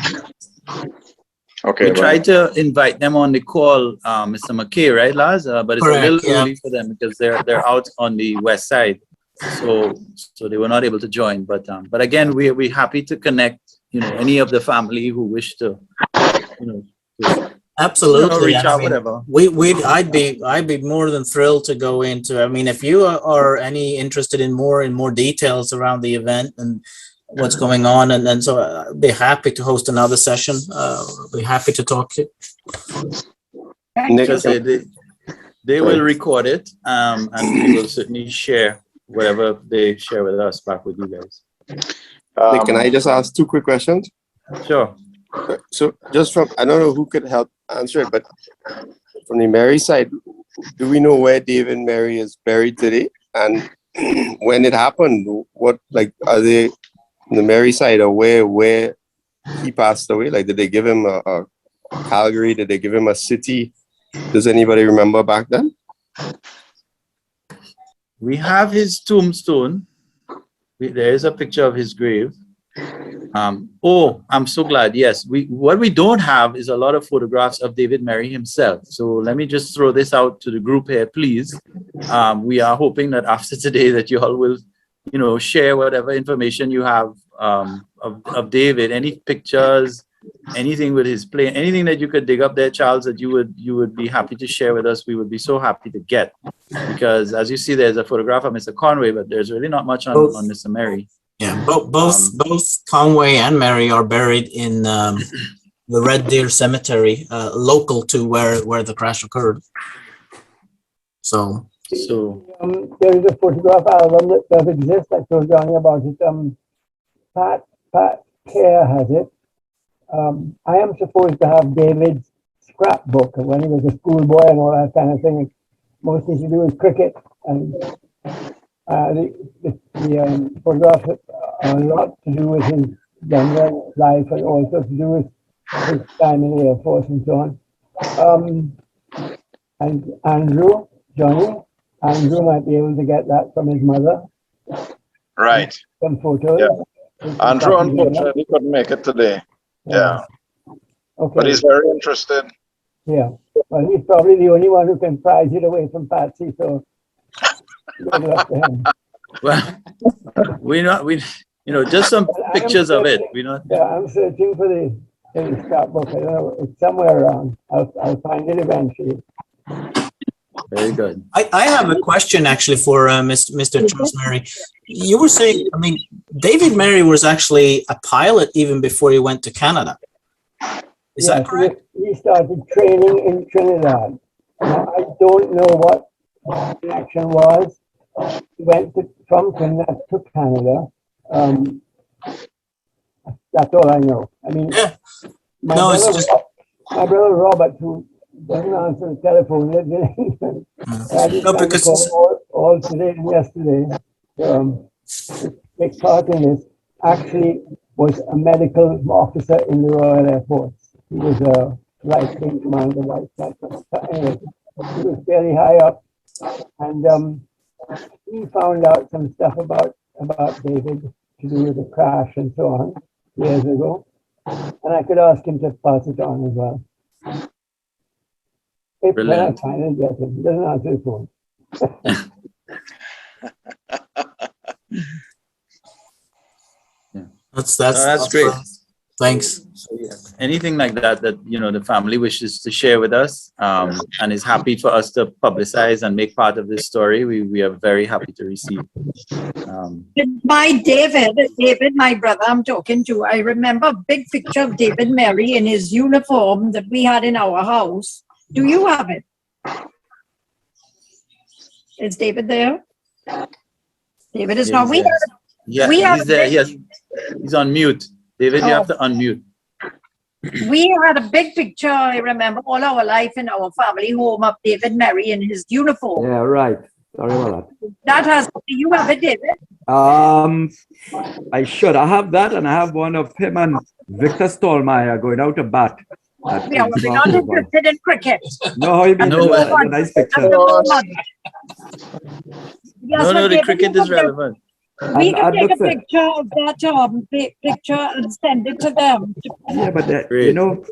We tried to invite them on the call, Mr. McKay, right, Lars? But it's a little early for them because they're out on the west side, so they were not able to join. But again, we're happy to connect. You know, any of the family who wish to, you know, absolutely reach out, whatever. I'd be more than thrilled to go into. I mean, if you are any interested in more details around the event and what's going on, and so I'd be happy to host another session. Be happy to talk to you. Because they will record it, and we will certainly share whatever they share with us back with you guys. Nick, can I just ask 2 quick questions? Sure. So just from, I don't know who could help answer it, but from the Mary side, do we know where David Mary is buried today? And when it happened, what, like, are they on the Mary side, or where he passed away? Like, did they give him a Calgary? Did they give him a city? Does anybody remember back then? We have his tombstone. There is a picture of his grave. Oh, I'm so glad. Yes, what we don't have is a lot of photographs of David Merry himself. So let me just throw this out to the group here, please. We are hoping that after today that you all will, share whatever information you have of David, any pictures, anything with his plane, anything that you could dig up there, Charles, that you would be happy to share with us. We would be so happy to get, because as you see, there's a photograph of Mr. Conway, but there's really not much on Mr. Merry. Yeah, both Conway and Mary are buried in the Red Deer Cemetery, local to where the crash occurred. So there is a photograph album that does exist. I told Johnny about it. Pat Care has it. I am supposed to have David's scrapbook when he was a schoolboy and all that kind of thing. Mostly to do with cricket, and the photographs have a lot to do with his younger life and also to do with his time in the Air Force and so on. And Johnny might be able to get that from his mother. Right. Some photos. Yeah. Andrew, unfortunately, couldn't make it today. Yeah. Okay. But he's very interested. Yeah. Well, he's probably the only one who can prize it away from Patsy, so good luck to him. Well, just some pictures of it. Yeah, I'm searching for the scrapbook. I don't know, it's somewhere around. I'll find it eventually. Very good. I have a question actually for Mr. Charles Merry. You were saying, David Merry was actually a pilot even before he went to Canada. Is that correct? He started training in Trinidad. Now, I don't know what the connection was. He went from Trinidad to Canada. That's all I know. Yeah. My brother Robert, who doesn't answer the telephone, lives in England. No, because all today and yesterday, take part in this, actually was a medical officer in the Royal Air Force. He was a right-wing commander, anyway, he was very high up, and he found out some stuff about David to do with the crash and so on years ago, and I could ask him to pass it on as well. When I finally get him, he doesn't answer the phone. That's great. Thanks. Anything like that the family wishes to share with us and is happy for us to publicize and make part of this story, we are very happy to receive. By David, my brother I'm talking to, I remember a big picture of David Merry in his uniform that we had in our house. Do you have it? Is David there? David is not. He's there. He's on mute. David, you have to unmute. We had a big picture, I remember, all our life in our family home of David Merry in his uniform. Yeah, right. Sorry about Do you have it, David? I should. I have that, and I have one of him and Victor Stallmeyer going out to bat. Yeah, we're not interested in cricket. No, you mean a nice picture. No, the cricket is relevant. We can take a picture of that picture and send it to them. Yeah, but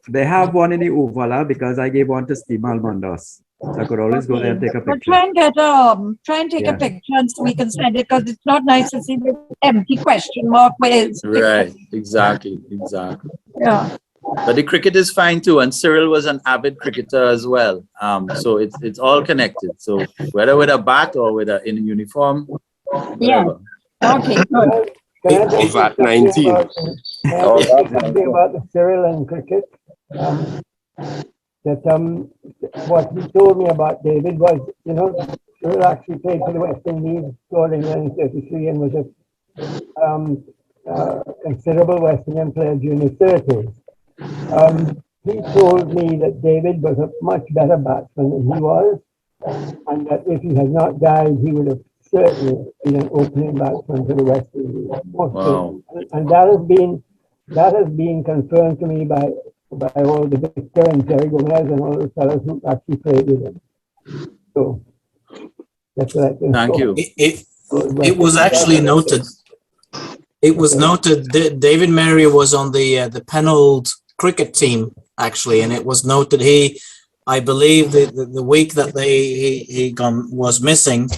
they have one in the Oval because I gave one to Steve Malmondos. So I could always go there and take a picture. But try and take a picture and so we can send it, because it's not nice to see the empty question mark where it's right. Exactly. Yeah. But the cricket is fine too, and Cyril was an avid cricketer as well. So it's all connected. So whether with a bat or in a uniform, whatever. Okay, good. Can I VAT 19. Something about the Cyril and cricket? What he told me about David was, Cyril actually played for the West Indies, scored in 1933, and was a considerable West Indian player during the 30s. He told me that David was a much better batsman than he was, and that if he had not died, he would have certainly been an opening batsman for the West Indies. Wow. And that has been confirmed to me by all the Victor and Jerry Gomez and all the fellows who actually played with him. So that's what I can Thank you. It was actually noted. It was noted that David Mary was on the Penhold cricket team actually, and it was noted I believe the week that he was missing,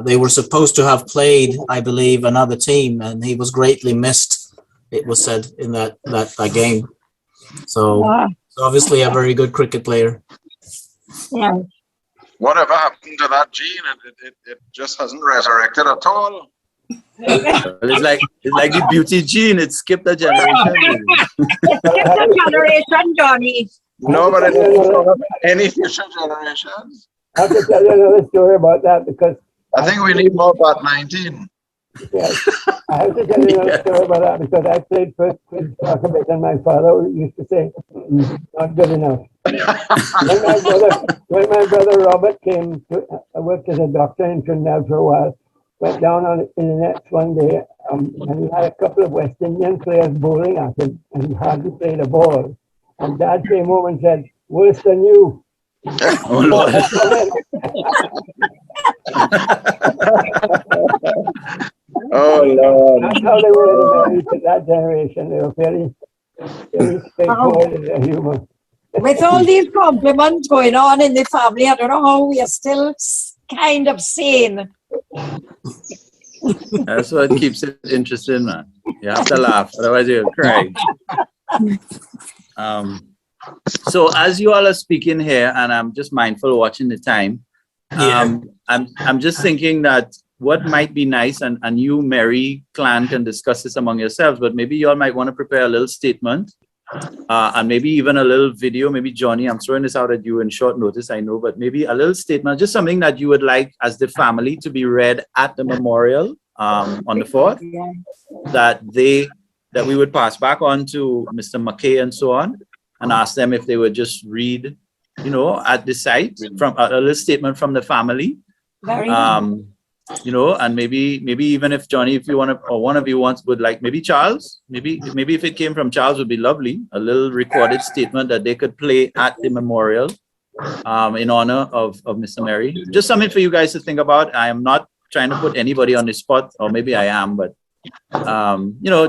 they were supposed to have played, I believe, another team, and he was greatly missed. It was said in that game. So obviously a very good cricket player. Yeah. Whatever happened to that gene? It just hasn't resurrected at all. Well, it's like the beauty gene. It skipped a generation. It skipped a generation, Johnny. No, but it didn't sort of any future generations. I have to tell you another story about that because I think we need more about 19. yes, I have to tell you another story about that because I played first with soccer bit and my father used to say, not good enough. When my brother Robert came to work as a doctor in Trinidad for a while, went down in the nets one day and he had a couple of West Indian players bowling at him and he hardly played a ball. And Dad came home and said, worse than you. Oh, Lord. Oh, Lord. That's how they were in that generation. They were very straightforward in their humor. With all these compliments going on in the family, I don't know how we are still kind of sane. That's what keeps it interesting, man. You have to laugh, otherwise you'll cry. So as you all are speaking here, and I'm just mindful watching the time, I'm just thinking that what might be nice, and you, Mary, Clan, can discuss this among yourselves, but maybe you all might want to prepare a little statement, and maybe even a little video. Maybe Johnny, I'm throwing this out at you in short notice, I know, but maybe a little statement, just something that you would like as the family to be read at the memorial on the 4th, that we would pass back on to Mr. McKay and so on, and ask them if they would just read, at the site from a little statement from the family. And maybe even if Johnny, if you want to, or one of you would like, maybe Charles, maybe if it came from Charles would be lovely, a little recorded statement that they could play at the memorial in honor of Mr. Mary. Just something for you guys to think about. I am not trying to put anybody on the spot, or maybe I am, but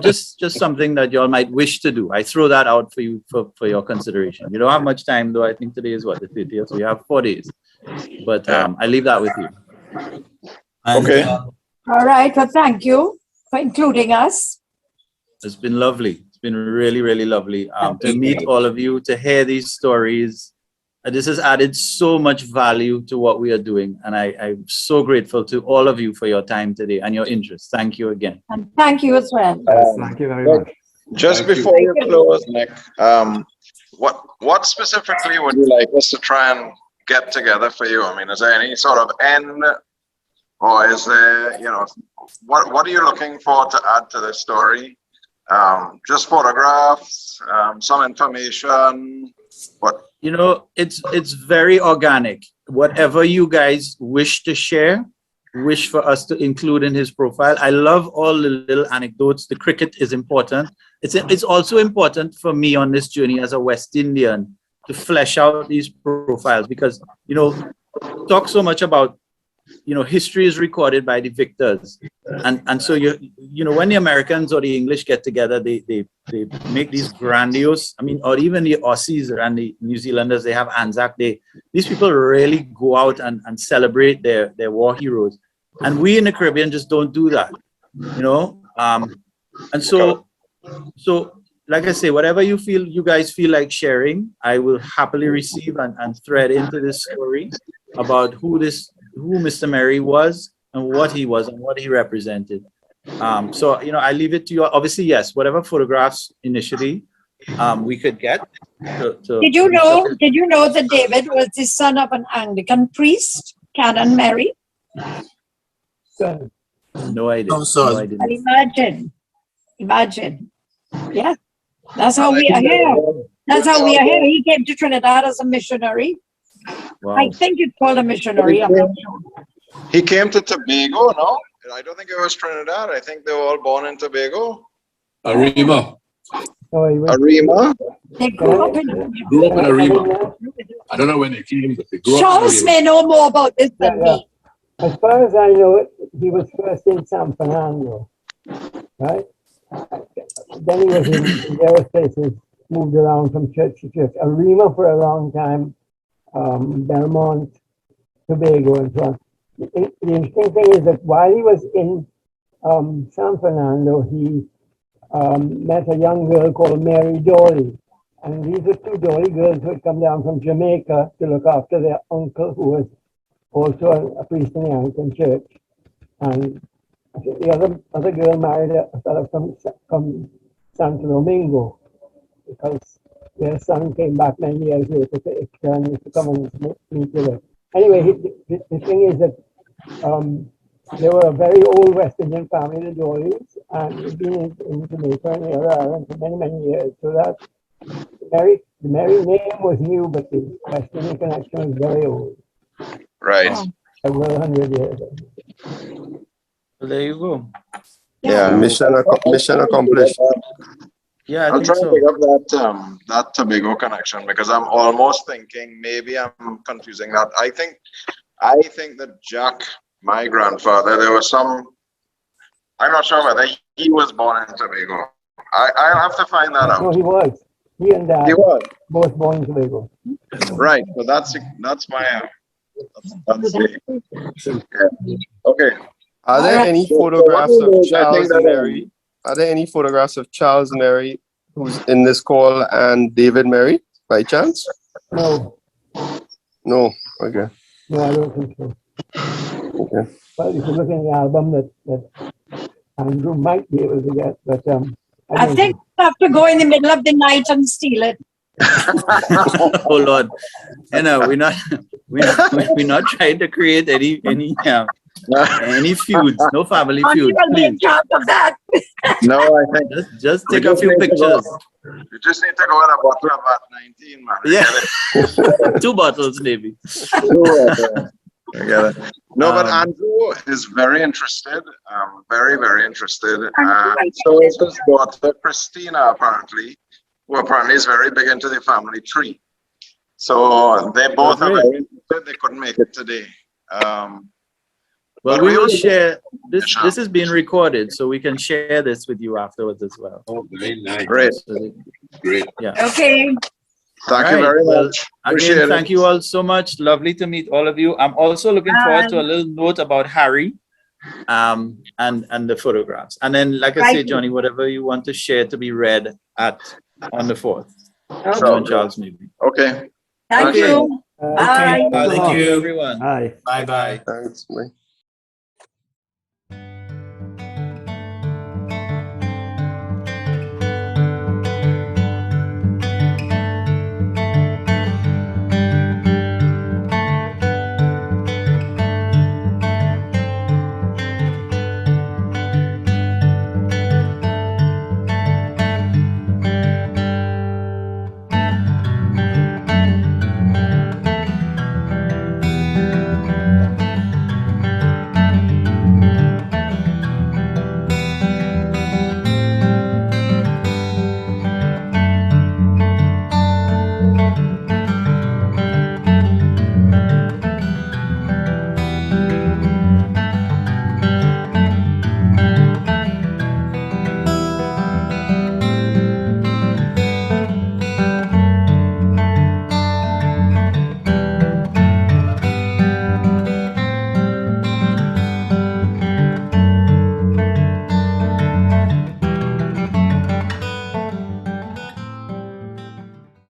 just something that y'all might wish to do. I throw that out for you for your consideration. You don't have much time though. I think today is what, the 30th, so you have 4 days, but I leave that with you. Okay. All right. Well, thank you for including us. It's been lovely. It's been really, really lovely to meet all of you, to hear these stories. This has added so much value to what we are doing. And I'm so grateful to all of you for your time today and your interest. Thank you again. And thank you as well. Thank you very much. Just before you close, Nick, what specifically would you like us to try and get together for you? I mean, is there any sort of end, or is there, what are you looking for to add to this story? Just photographs, some information, what? It's very organic. Whatever you guys wish to share, wish for us to include in his profile. I love all the little anecdotes. The cricket is important. It's also important for me on this journey as a West Indian to flesh out these profiles, because talk so much about history is recorded by the victors, and so when the Americans or the English get together, they make these grandiose, or even the Aussies and the New Zealanders, they have Anzac Day. These people really go out and celebrate their war heroes, and we in the Caribbean just don't do that, and so like I say, whatever you guys feel like sharing, I will happily receive and thread into this story about who Mr. Mary was and what he was and what he represented. So I leave it to you. Obviously, yes, whatever photographs initially we could get. Did you know that David was the son of an Anglican priest, Canon Mary? No idea. No, I didn't. Imagine. Yeah, that's how we are here. That's how we are here. He came to Trinidad as a missionary. Wow. I think it's called a missionary. I'm not sure. He came to Tobago, no? I don't think it was Trinidad. I think they were all born in Tobago. Arima. Arima? They grew up in Arima. I don't know when they came, but they grew up in Charles Arima. may know more about this than me. As far as I know, he was first in San Fernando, right? then he was in various places, moved around from church to church. Arima for a long time, Belmont, Tobago, and so on. The interesting thing is that while he was in San Fernando, he met a young girl called Mary Dolly. And these were two Dolly girls who had come down from Jamaica to look after their uncle, who was also a priest in the Anglican Church. And I think the other girl married a fellow from Santo Domingo, because their son came back many years later to Ixta and used to come and meet with her. Anyway, the thing is that they were a very old West Indian family, the Dollys, and they've been in Jamaica and the other islands for many, many years. So that the Mary name was new, but the West Indian connection was very old. Right. Several 100 years. Well, there you go. Yeah. Mission accomplished. Yeah, I I'll think try to so. pick up that Tobago connection, because I'm almost thinking maybe I'm confusing that. I think that Jack, my grandfather, there was some. I'm not sure whether he was born in Tobago. I'll have to find that No, out. he was. He and Dad, He was both born in Tobago. right. So that's my. That's the, yeah. Okay. Are there any So what photographs we of know is, I Charles think that, and Mary? Are there any photographs of Charles Mary, who's in this call, and David Mary, by chance? No, No. Okay. no, I don't think so. Okay. Well, if you look in the album that Andrew might be able to get, but I don't think we have to go in the middle of the night and steal it. Oh Lord, you know, we're not trying to create any feuds, no family And you feuds, will be in please. charge of that. no, I think Just we take a few need to pictures. You just need to go with a bottle of about 19, man. Yeah. 2 bottles maybe. I get it. No, but Um, Andrew is very interested, very, very interested. Andrew, So is his daughter, Christina, apparently, who apparently is very big into the family tree. So they both are great. very interested. They couldn't make it today. Well, but we will will- share this. This is being recorded, so we can share this with you afterwards as well. Oh, very nice. Great. Great. Yeah. Okay. Thank you Right, very well, much. Appreciate Again, it. thank you all so much. Lovely to meet all of you. I'm also looking forward to a little note about Harry, and the photographs. And then, like I say, Right. Johnny, whatever you want to share to be read on the 4th. Okay. You and Charles maybe. Okay. Thank Okay. you. Bye. Thank you. Everyone. Aye. Bye bye. Thanks. Bye.